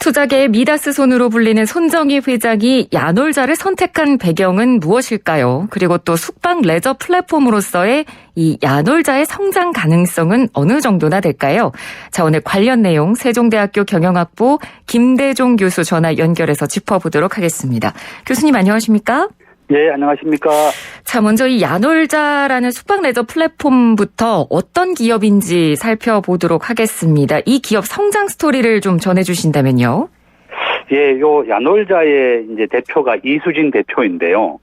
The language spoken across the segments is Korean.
투자계의 미다스 손으로 불리는 손정희 회장이 야놀자를 선택한 배경은 무엇일까요? 그리고 또 숙박 레저 플랫폼으로서의 이 야놀자의 성장 가능성은 어느 정도나 될까요? 자, 오늘 관련 내용 세종대학교 경영학부 김대종 교수 전화 연결해서 짚어보도록 하겠습니다. 교수님 안녕하십니까? 예, 안녕하십니까? 자, 먼저 이 야놀자라는 숙박 레저 플랫폼부터 어떤 기업인지 살펴보도록 하겠습니다. 이 기업 성장 스토리를 좀 전해주신다면요. 예, 요 야놀자의 이제 대표가 이수진 대표인데요.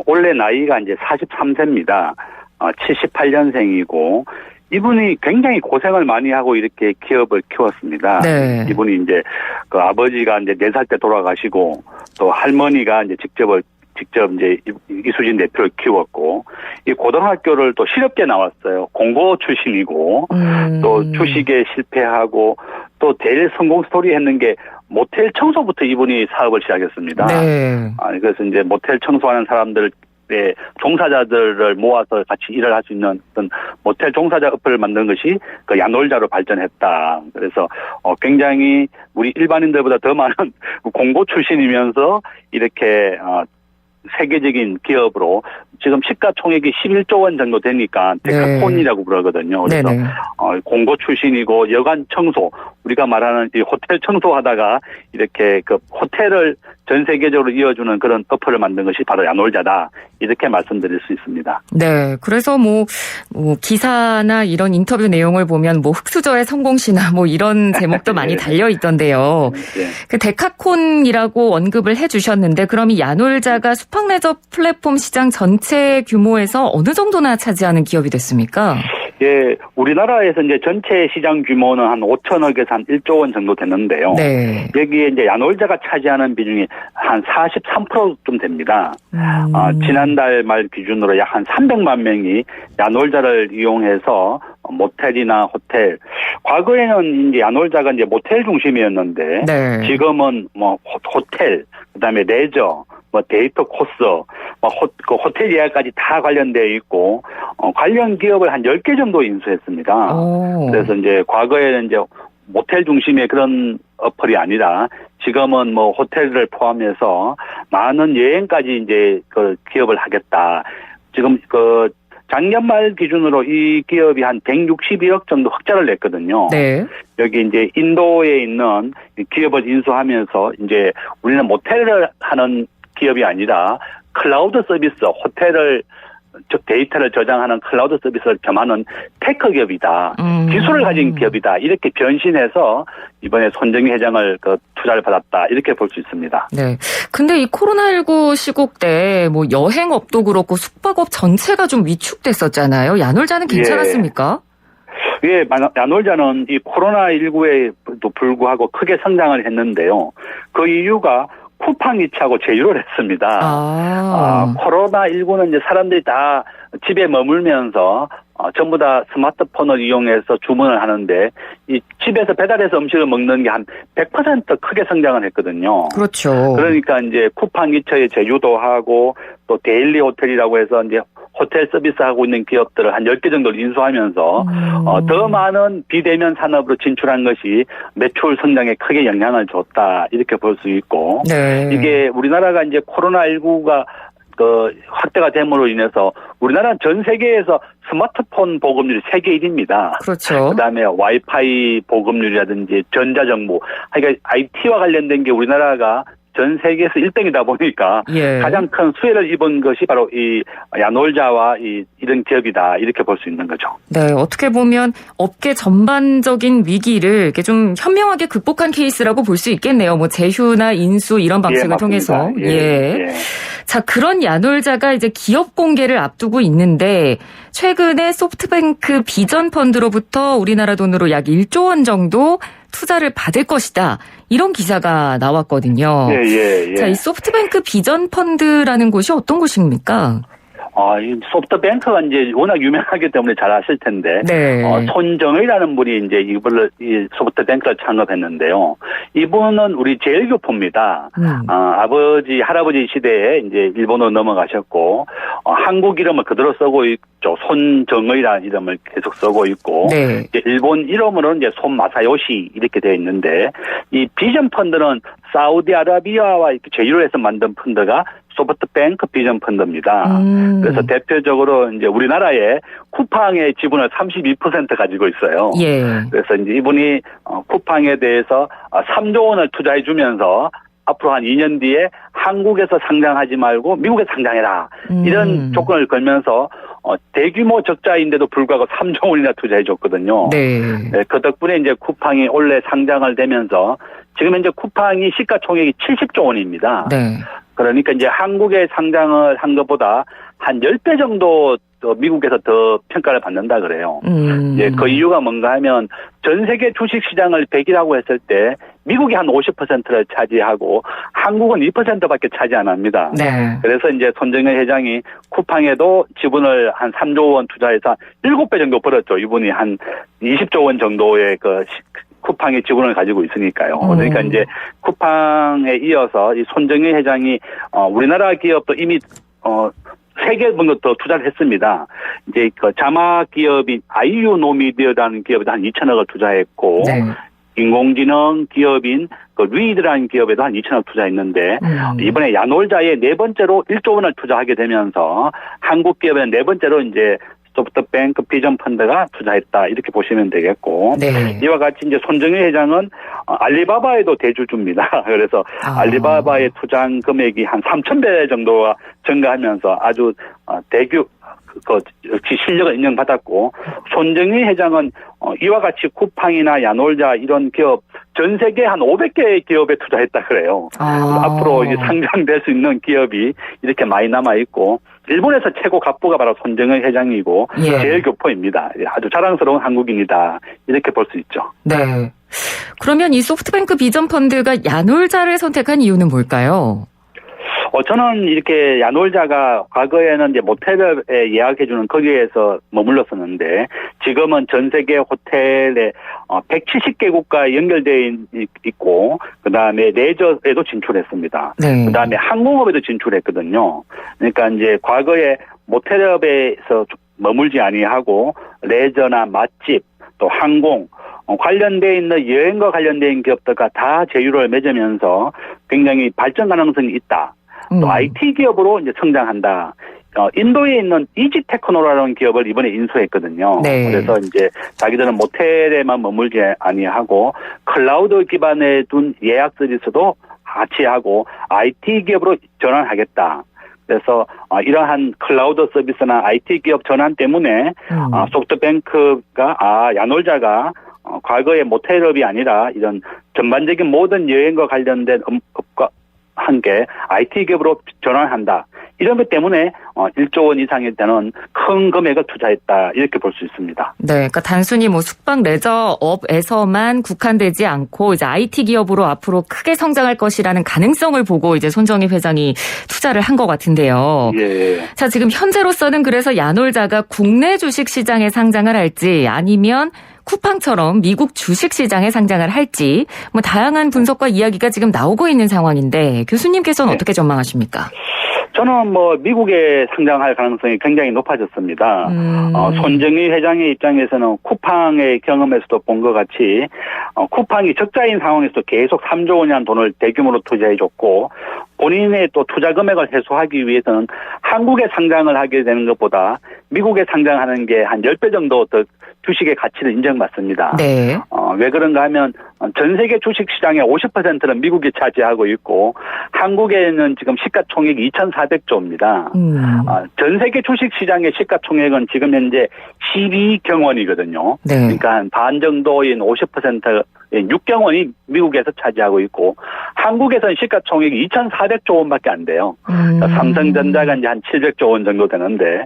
올해 나이가 이제 43세입니다. 78년생이고, 이분이 굉장히 고생을 많이 하고 이렇게 기업을 키웠습니다. 네. 이분이 이제 그 아버지가 이제 4살 때 돌아가시고, 또 할머니가 이제 직접 이제 이수진 대표를 키웠고, 이 고등학교를 또 실업계 나왔어요. 공고 출신이고, 또 주식에 실패하고, 또 제일 성공 스토리 했는 게 모텔 청소부터 이분이 사업을 시작했습니다. 네. 그래서 이제 모텔 청소하는 사람들의 종사자들을 모아서 같이 일을 할 수 있는 어떤 모텔 종사자 어플을 만든 것이 그 야놀자로 발전했다. 그래서 굉장히 우리 일반인들보다 더 많은 공고 출신이면서 이렇게 세계적인 기업으로 지금 시가총액이 11조 원 정도 되니까 데카콘이라고 그러거든요. 그래서 공고 출신이고 여관 청소, 우리가 말하는 이 호텔 청소하다가 이렇게 그 호텔을 전 세계적으로 이어주는 그런 어플을 만든 것이 바로 야놀자다. 이렇게 말씀드릴 수 있습니다. 네. 그래서 뭐 기사나 이런 인터뷰 내용을 보면 뭐 흑수저의 성공시나 뭐 이런 제목도 많이 달려 있던데요. 네. 그 데카콘이라고 언급을 해 주셨는데 그럼 이 야놀자가 숙박 레저 플랫폼 시장 전체 규모에서 어느 정도나 차지하는 기업이 됐습니까? 예, 우리나라에서 이제 전체 시장 규모는 한 5천억에서 한 1조 원 정도 됐는데요. 네. 여기에 이제 야놀자가 차지하는 비중이 한 43%좀 됩니다. 지난달 말 기준으로 약 한 300만 명이 야놀자를 이용해서 모텔이나 호텔, 과거에는 이제 야놀자가 이제 모텔 중심이었는데 네. 지금은 뭐 호텔, 그다음에 레저, 뭐 데이터 코스, 그 호텔 예약까지 다 관련되어 있고, 관련 기업을 한 10개 정도 인수했습니다. 그래서 이제 과거에는 이제 모텔 중심의 그런 어플이 아니라 지금은 뭐 호텔을 포함해서 많은 여행까지 이제 그 기업을 하겠다. 지금 그 작년 말 기준으로 이 기업이 한 161억 정도 흑자를 냈거든요. 네. 여기 이제 인도에 있는 기업을 인수하면서 이제 우리는 모텔을 하는 기업이 아니라 클라우드 서비스, 호텔을 데이터를 저장하는 클라우드 서비스를 겸하는 테크 기업이다. 기술을 가진 기업이다. 이렇게 변신해서 이번에 손정희 회장을 그 투자를 받았다. 이렇게 볼 수 있습니다. 네. 근데 이 코로나19 시국 때 뭐 여행업도 그렇고 숙박업 전체가 좀 위축됐었잖아요. 야놀자는 괜찮았습니까? 예, 야놀자는 이 코로나19에도 불구하고 크게 성장을 했는데요. 그 이유가 쿠팡 이츠하고 제휴를 했습니다. 코로나19는 이제 사람들이 다 집에 머물면서 전부 다 스마트폰을 이용해서 주문을 하는데 이 집에서 배달해서 음식을 먹는 게 한 100% 크게 성장을 했거든요. 그렇죠. 그러니까 이제 쿠팡 이츠에 제휴도 하고 또 데일리 호텔이라고 해서 이제 호텔 서비스하고 있는 기업들을 한 10개 정도를 인수하면서 더 많은 비대면 산업으로 진출한 것이 매출 성장에 크게 영향을 줬다. 이렇게 볼 수 있고 이게 우리나라가 이제 코로나19가 그 확대가 됨으로 인해서 우리나라는 전 세계에서 스마트폰 보급률이 세계 1위입니다. 그렇죠. 그다음에 와이파이 보급률이라든지 전자정보, 그러니까 IT와 관련된 게 우리나라가 전 세계에서 1등이다 보니까 가장 큰 수혜를 입은 것이 바로 이 야놀자와 이런 기업이다. 이렇게 볼 수 있는 거죠. 네, 어떻게 보면 업계 전반적인 위기를 이렇게 좀 현명하게 극복한 케이스라고 볼 수 있겠네요. 뭐 제휴나 인수 이런 방식을 통해서. 자, 그런 야놀자가 이제 기업 공개를 앞두고 있는데 최근에 소프트뱅크 비전 펀드로부터 우리나라 돈으로 약 1조 원 정도 투자를 받을 것이다. 이런 기사가 나왔거든요. 자, 이 소프트뱅크 비전 펀드라는 곳이 어떤 곳입니까? 이 소프트뱅크가 이제 워낙 유명하기 때문에 잘 아실 텐데, 네. 손정의라는 분이 이제 이 소프트뱅크를 창업했는데요. 이분은 우리 제일교포입니다. 아버지, 할아버지 시대에 이제 일본으로 넘어가셨고, 한국 이름을 그대로 쓰고 있죠. 손정의라는 이름을 계속 쓰고 있고, 네. 이제 일본 이름으로는 이제 손마사요시 이렇게 되어 있는데, 이 비전 펀드는 사우디아라비아와 제휴를 해서 만든 펀드가 소프트뱅크 비전 펀드입니다. 그래서 대표적으로 이제 우리나라에 쿠팡의 지분을 32% 가지고 있어요. 예. 그래서 이제 이분이 쿠팡에 대해서 3조 원을 투자해 주면서 앞으로 한 2년 뒤에 한국에서 상장하지 말고 미국에 상장해라. 이런 조건을 걸면서 대규모 적자인데도 불구하고 3조 원이나 투자해 줬거든요. 네. 네, 그 덕분에 이제 쿠팡이 올해 상장을 되면서 지금 현재 쿠팡이 시가총액이 70조 원입니다. 네. 그러니까 이제 한국에 상장을 한 것보다 한 10배 정도 더 미국에서 더 평가를 받는다 그래요. 이제 그 이유가 뭔가 하면 전 세계 주식 시장을 100이라고 했을 때 미국이 한 50%를 차지하고 한국은 2%밖에 차지 안 합니다. 네. 그래서 이제 손정의 회장이 쿠팡에도 지분을 한 3조 원 투자해서 7배 정도 벌었죠. 이분이 한 20조 원 정도의 쿠팡의 지분을 가지고 있으니까요. 그러니까 이제 쿠팡에 이어서 이 손정의 회장이 우리나라 기업도 이미 3개 정도 더 투자를 했습니다. 이제 그 자막 기업인 아이유노미디어라는 기업에도 한 2천억을 투자했고, 네. 인공지능 기업인 그 리드라는 기업에도 한 2천억 투자했는데, 이번에 야놀자에 4번째로 1조 원을 투자하게 되면서 한국 기업에 4번째로 이제 소프트뱅크 비전 펀드가 투자했다 이렇게 보시면 되겠고, 네. 이와 같이 이제 손정의 회장은 알리바바에도 대주주입니다. 그래서 알리바바의 투자 금액이 한 3,000배 정도가 증가하면서 아주 역시 실력을 인정받았고, 손정의 회장은 이와 같이 쿠팡이나 야놀자 이런 기업 전 세계 한 500개의 기업에 투자했다 그래요. 앞으로 이제 상장될 수 있는 기업이 이렇게 많이 남아 있고, 일본에서 최고 갑부가 바로 손정의 회장이고 제일교포입니다. 아주 자랑스러운 한국인이다 이렇게 볼 수 있죠. 네. 그러면 이 소프트뱅크 비전 펀드가 야놀자를 선택한 이유는 뭘까요? 저는 이렇게 야놀자가 과거에는 이제 모텔을 예약해주는 거기에서 머물렀었는데, 지금은 전 세계 호텔에 170개 국가에 연결되어 있고, 그 다음에 레저에도 진출했습니다. 네. 그 다음에 항공업에도 진출했거든요. 그러니까 이제 과거에 모텔업에서 머물지 아니하고, 레저나 맛집, 또 항공, 관련되어 있는 여행과 관련된 기업들과 다 제휴를 맺으면서 굉장히 발전 가능성이 있다. 또 IT 기업으로 이제 성장한다. 인도에 있는 이지테크노라는 기업을 이번에 인수했거든요. 네. 그래서 이제 자기들은 모텔에만 머물지 아니하고 클라우드 기반에 둔 예약 서비스도 같이 하고 IT 기업으로 전환하겠다. 그래서 이러한 클라우드 서비스나 IT 기업 전환 때문에 소프트뱅크가 야놀자가 과거의 모텔업이 아니라 이런 전반적인 모든 여행과 관련된 업과 함께 IT 기업으로 전환한다. 이런 것 때문에 1조 원 이상이 되는 큰 금액을 투자했다. 이렇게 볼 수 있습니다. 네, 그러니까 단순히 숙박 레저업에서만 국한되지 않고 이제 IT 기업으로 앞으로 크게 성장할 것이라는 가능성을 보고 이제 손정의 회장이 투자를 한 것 같은데요. 예. 자, 지금 현재로서는 그래서 야놀자가 국내 주식 시장에 상장을 할지 아니면 쿠팡처럼 미국 주식시장에 상장을 할지 다양한 분석과 이야기가 지금 나오고 있는 상황인데 교수님께서는 어떻게 전망하십니까? 저는 미국에 상장할 가능성이 굉장히 높아졌습니다. 손정의 회장의 입장에서는 쿠팡의 경험에서도 본 것 같이 쿠팡이 적자인 상황에서도 계속 3조 원이라는 돈을 대규모로 투자해줬고, 본인의 또 투자 금액을 해소하기 위해서는 한국에 상장을 하게 되는 것보다 미국에 상장하는 게 한 10배 정도 더 주식의 가치를 인정받습니다. 네. 왜 그런가 하면 전 세계 주식 시장의 50%는 미국이 차지하고 있고, 한국에는 지금 시가총액이 2,400조입니다. 전 세계 주식 시장의 시가총액은 지금 현재 12경원이거든요. 네. 그러니까 한 반 정도인 50%, 6경원이 미국에서 차지하고 있고, 한국에서는 시가총액이 2,400조 원밖에 안 돼요. 삼성전자가 이제 한 700조 원 정도 되는데,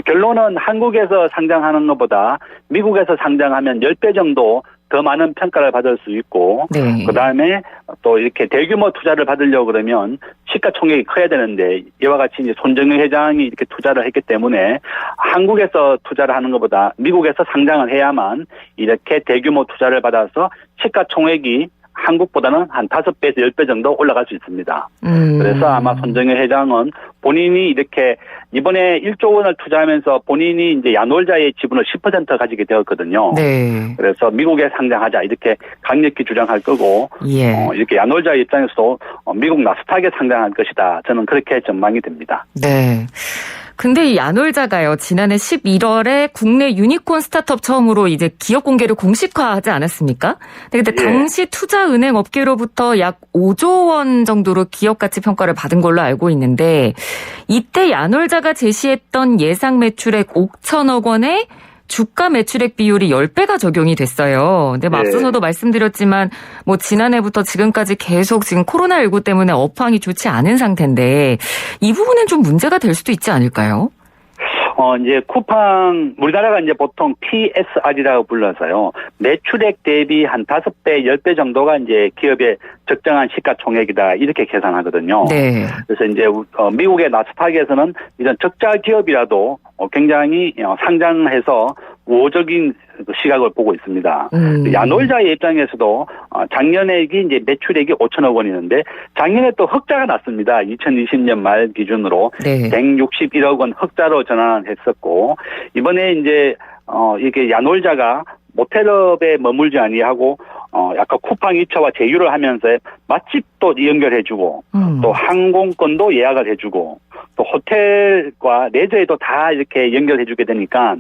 결론은 한국에서 상장하는 것보다 미국에서 상장하면 10배 정도 더 많은 평가를 받을 수 있고, 네. 그 다음에 또 이렇게 대규모 투자를 받으려고 그러면 시가총액이 커야 되는데, 이와 같이 이제 손정영 회장이 이렇게 투자를 했기 때문에 한국에서 투자를 하는 것보다 미국에서 상장을 해야만 이렇게 대규모 투자를 받아서 시가총액이 한국보다는 한 5배에서 10배 정도 올라갈 수 있습니다. 그래서 아마 손정영 회장은 본인이 이렇게 이번에 1조 원을 투자하면서 본인이 이제 야놀자의 지분을 10% 가지게 되었거든요. 네. 그래서 미국에 상장하자 이렇게 강력히 주장할 거고, 예. 이렇게 야놀자 입장에서도 미국 나스닥에 상장할 것이다. 저는 그렇게 전망이 됩니다. 네. 근데 이 야놀자가요, 지난해 11월에 국내 유니콘 스타트업 처음으로 이제 기업 공개를 공식화하지 않았습니까? 근데 당시 투자은행 업계로부터 약 5조 원 정도로 기업 가치 평가를 받은 걸로 알고 있는데, 이때 야놀자가 제시했던 예상 매출액 5천억 원에 주가 매출액 비율이 10배가 적용이 됐어요. 근데 앞서서도 말씀드렸지만 뭐 지난해부터 지금까지 계속 지금 코로나19 때문에 업황이 좋지 않은 상태인데 이 부분은 좀 문제가 될 수도 있지 않을까요? 이제 쿠팡, 우리나라가 이제 보통 TSR이라고 불러서요. 매출액 대비 한 5배, 10배 정도가 이제 기업의 적정한 시가총액이다. 이렇게 계산하거든요. 네. 그래서 이제 미국의 나스닥에서는 이런 적자 기업이라도 굉장히 상장해서 우호적인 시각을 보고 있습니다. 야놀자의 입장에서도 작년액이 이제 매출액이 5천억 원이는데 작년에 또 흑자가 났습니다. 2020년 말 기준으로 161억 원 흑자로 전환했었고, 이번에 이제 이게 야놀자가 모텔업에 머물지 아니하고 약간 쿠팡 2차와 제휴를 하면서 맛집도 연결해주고 또 항공권도 예약을 해주고 또 호텔과 레저에도 다 이렇게 연결해주게 되니까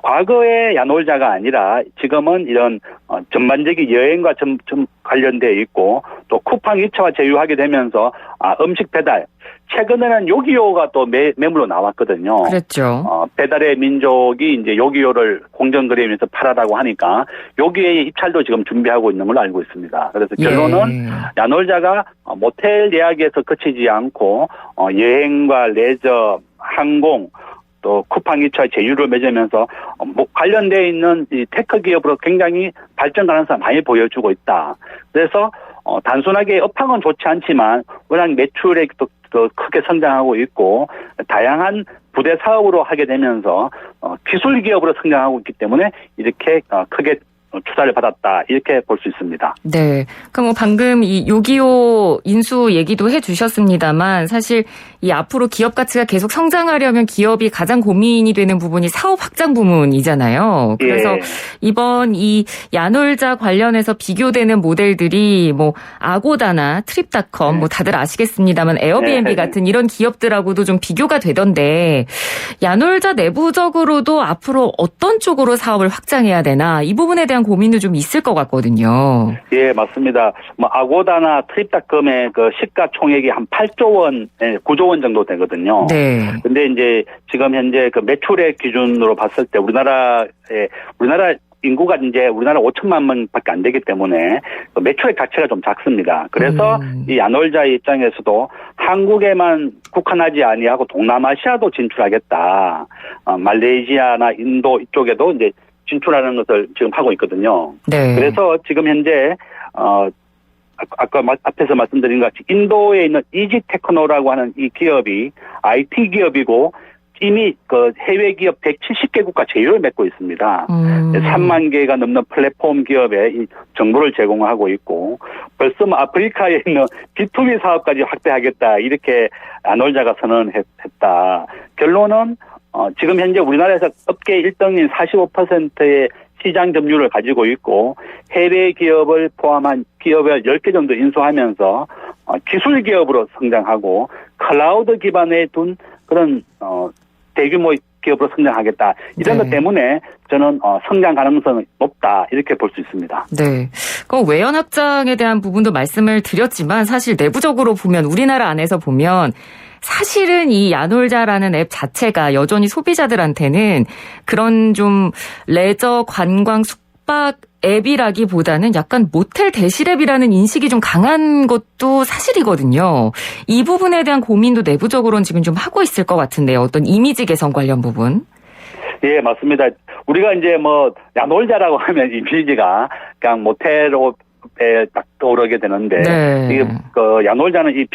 과거의 야놀자가 아니라 지금은 이런 전반적인 여행과 좀 관련되어 있고 또 쿠팡 2차와 제휴하게 되면서 음식 배달, 최근에는 요기요가 또 매물로 나왔거든요. 그렇죠. 배달의 민족이 이제 요기요를 공정거래하면서 팔아라고 하니까 요기요의 입찰도 지금 준비하고 있는 걸로 알고 있습니다. 그래서 결론은 야놀자가 모텔 예약에서 그치지 않고 여행과 레저, 항공, 또 쿠팡 2차 제휴를 맺으면서 관련되어 있는 이 테크 기업으로 굉장히 발전 가능성을 많이 보여주고 있다. 그래서 단순하게 업황은 좋지 않지만 워낙 매출액도 더 크게 성장하고 있고 다양한 부대 사업으로 하게 되면서 기술 기업으로 성장하고 있기 때문에 이렇게 크게 투자를 받았다 이렇게 볼 수 있습니다. 네, 그럼 방금 이 요기요 인수 얘기도 해주셨습니다만 사실 이 앞으로 기업 가치가 계속 성장하려면 기업이 가장 고민이 되는 부분이 사업 확장 부문이잖아요. 그래서 이번 이 야놀자 관련해서 비교되는 모델들이 뭐 아고다나 트립닷컴 뭐 다들 아시겠습니다만 에어비앤비 같은 이런 기업들하고도 좀 비교가 되던데 야놀자 내부적으로도 앞으로 어떤 쪽으로 사업을 확장해야 되나 이 부분에 대한 고민도 좀 있을 것 같거든요. 예, 맞습니다. 뭐 아고다나 트립닷컴의 그 시가총액이 한 8조 원, 9조 원 정도 되거든요. 네. 근데 이제 지금 현재 그 매출액 기준으로 봤을 때 우리나라 인구가 이제 우리나라 5천만 명밖에 안 되기 때문에 그 매출액 자체가 좀 작습니다. 그래서 이 야놀자의 입장에서도 한국에만 국한하지 아니하고 동남아시아도 진출하겠다. 말레이시아나 인도 이쪽에도 이제 진출하는 것을 지금 하고 있거든요. 네. 그래서 지금 현재 아까 앞에서 말씀드린 것 같이 인도에 있는 이지테크노라고 하는 이 기업이 IT 기업이고 이미 그 해외 기업 170개국과 제휴를 맺고 있습니다. 3만 개가 넘는 플랫폼 기업에 이 정보를 제공하고 있고 벌써 뭐 아프리카에 있는 B2B 사업까지 확대하겠다 이렇게 야놀자가 선언했다. 결론은 지금 현재 우리나라에서 업계 1등인 45%의 시장 점유율을 가지고 있고 해외 기업을 포함한 기업을 10개 정도 인수하면서 기술 기업으로 성장하고 클라우드 기반에 둔 그런 대규모 기업으로 성장하겠다. 이런 것 때문에 저는 성장 가능성이 높다. 이렇게 볼 수 있습니다. 네. 그럼 외연 확장에 대한 부분도 말씀을 드렸지만 사실 내부적으로 보면 우리나라 안에서 보면 사실은 이 야놀자라는 앱 자체가 여전히 소비자들한테는 그런 좀 레저, 관광, 숙박 앱이라기보다는 약간 모텔 대실 앱이라는 인식이 좀 강한 것도 사실이거든요. 이 부분에 대한 고민도 내부적으로는 지금 좀 하고 있을 것 같은데요. 어떤 이미지 개선 관련 부분. 예, 맞습니다. 우리가 이제 뭐 야놀자라고 하면 이미지가 그냥 모텔에 딱 떠오르게 되는데 네. 이게 그 야놀자는 이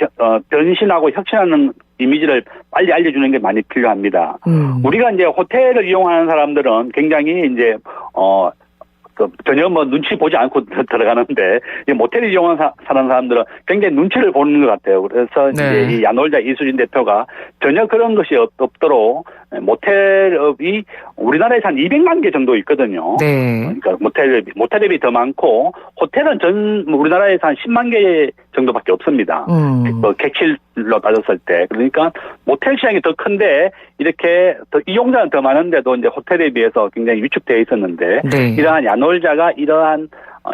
변신하고 혁신하는 이미지를 빨리 알려주는 게 많이 필요합니다. 우리가 이제 호텔을 이용하는 사람들은 굉장히 이제 전혀 뭐 눈치 보지 않고 들어가는데 이 모텔을 이용하는 사는 사람들은 굉장히 눈치를 보는 것 같아요. 그래서 네. 이제 이 야놀자 이수진 대표가 전혀 그런 것이 없도록 모텔업이 우리나라에서 한 200만 개 정도 있거든요. 네. 그러니까 모텔업이 더 많고 호텔은 우리나라에서 한 10만 개 정도밖에 없습니다. 객실로 따졌을 때. 그러니까 모텔 시장이 더 큰데 이렇게 더 이용자는 더 많은데도 이제 호텔에 비해서 굉장히 위축되어 있었는데 네. 이러한 야놀자가 이러한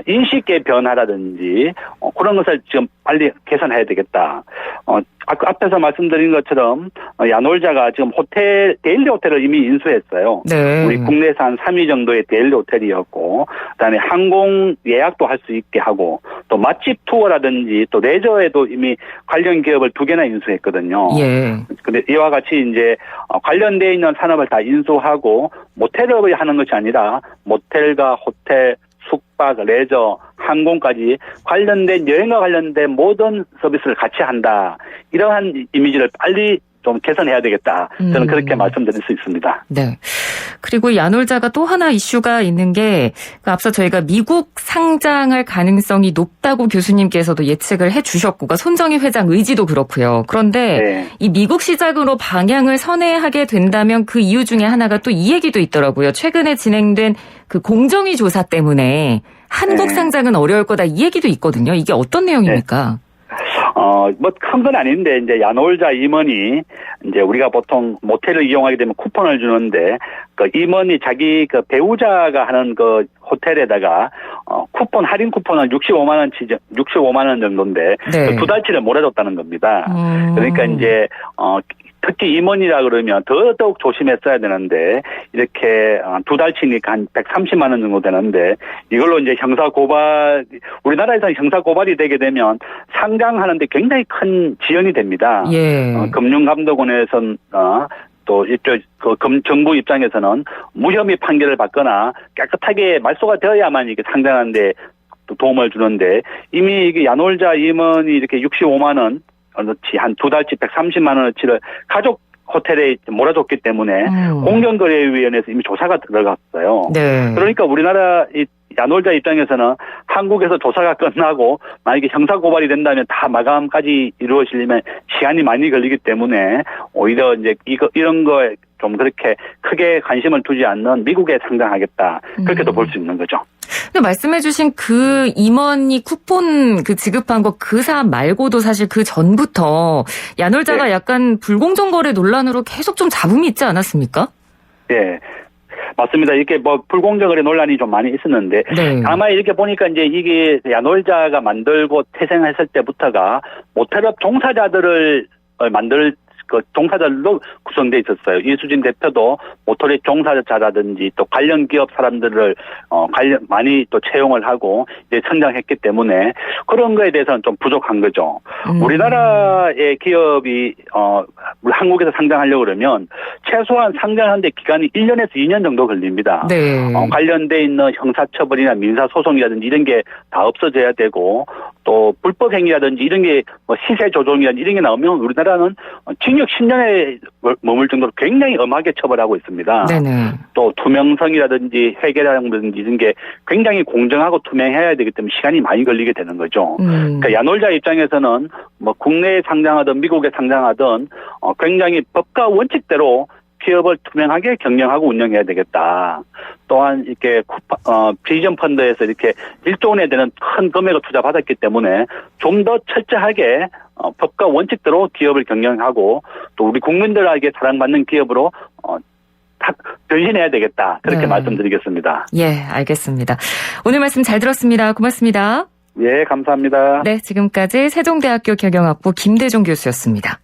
인식의 변화라든지 그런 것을 지금 빨리 개선해야 되겠다. 앞에서 말씀드린 것처럼 야놀자가 지금 데일리 호텔을 이미 인수했어요. 네. 우리 국내에서 한 3위 정도의 데일리 호텔이었고 그다음에 항공 예약도 할 수 있게 하고 또 맛집 투어라든지 또 레저에도 이미 관련 기업을 2개나 인수했거든요. 예. 근데 이와 같이 이제 관련되어 있는 산업을 다 인수하고 모텔업을 하는 것이 아니라 모텔과 호텔, 숙박, 레저, 항공까지 관련된 여행과 관련된 모든 서비스를 같이 한다. 이러한 이미지를 빨리 좀 개선해야 되겠다. 저는 그렇게 말씀드릴 수 있습니다. 네. 그리고 야놀자가 또 하나 이슈가 있는 게 앞서 저희가 미국 상장할 가능성이 높다고 교수님께서도 예측을 해 주셨고 손정희 회장 의지도 그렇고요. 그런데 네. 이 미국 시장으로 방향을 선회하게 된다면 그 이유 중에 하나가 또 이 얘기도 있더라고요. 최근에 진행된 그 공정위 조사 때문에 한국 상장은 어려울 거다 이 얘기도 있거든요. 이게 어떤 내용입니까? 뭐 큰 건 아닌데 이제 야놀자 임원이 이제 우리가 보통 모텔을 이용하게 되면 쿠폰을 주는데 그 임원이 자기 그 배우자가 하는 그 호텔에다가 할인 쿠폰은 65만 원 정도인데 네. 그 2달치를 몰아줬다는 겁니다. 그러니까 이제 특히 임원이라 그러면 더더욱 조심했어야 되는데 이렇게 2달치니까 한 130만 원 정도 되는데 이걸로 이제 우리나라에서 형사 고발이 되게 되면 상장하는데 굉장히 큰 지연이 됩니다. 예. 금융감독원에서는 또 이쪽 정부 입장에서는 무혐의 판결을 받거나 깨끗하게 말소가 되어야만 이게 상장하는데 도움을 주는데 이미 이게 야놀자 임원이 이렇게 65만 원 어치 한 2달치 130만 원어치를 가족 호텔에 몰아줬기 때문에 공정거래위원회에서 이미 조사가 들어갔어요. 네. 그러니까 우리나라 이 야놀자 입장에서는 한국에서 조사가 끝나고 만약에 형사 고발이 된다면 다 마감까지 이루어지려면 시간이 많이 걸리기 때문에 오히려 이제 이런 거에 좀 그렇게 크게 관심을 두지 않는 미국에 상장하겠다. 그렇게도 볼 수 있는 거죠. 근데 말씀해주신 그 임원이 쿠폰 지급한 거 그 사안 말고도 사실 그 전부터 야놀자가 네. 약간 불공정 거래 논란으로 계속 좀 잡음이 있지 않았습니까? 네. 맞습니다. 이렇게 뭐 불공정거래 논란이 좀 많이 있었는데 네. 아마 이렇게 보니까 이제 이게 야놀자가 만들고 태생했을 때부터가 모텔업 종사자들을 만들 그 종사자들로 구성되어 있었어요. 이수진 대표도 모텔의 종사자라든지 또 관련 기업 사람들을 많이 또 채용을 하고 이제 성장했기 때문에 그런 거에 대해서는 좀 부족한 거죠. 우리나라의 기업이 한국에서 상장하려고 그러면 최소한 상장하는데 기간이 1년에서 2년 정도 걸립니다. 네. 관련돼 있는 형사처벌이나 민사소송이라든지 이런 게 다 없어져야 되고 또 불법 행위라든지 이런 게 뭐 시세 조종이라든지 이런 게 나오면 우리나라는 징역 10년에 머물 정도로 굉장히 엄하게 처벌하고 있습니다. 네네. 또 투명성이라든지 회계라든지 이런 게 굉장히 공정하고 투명해야 되기 때문에 시간이 많이 걸리게 되는 거죠. 그러니까 야놀자 입장에서는 뭐 국내에 상장하든 미국에 상장하든 굉장히 법과 원칙대로 기업을 투명하게 경영하고 운영해야 되겠다. 또한 이렇게 비전 펀드에서 이렇게 1조 원에 되는 큰 금액을 투자받았기 때문에 좀 더 철저하게 법과 원칙대로 기업을 경영하고 또 우리 국민들에게 사랑받는 기업으로 변신해야 되겠다. 그렇게 네. 말씀드리겠습니다. 예, 알겠습니다. 오늘 말씀 잘 들었습니다. 고맙습니다. 예, 감사합니다. 네, 지금까지 세종대학교 경영학부 김대중 교수였습니다.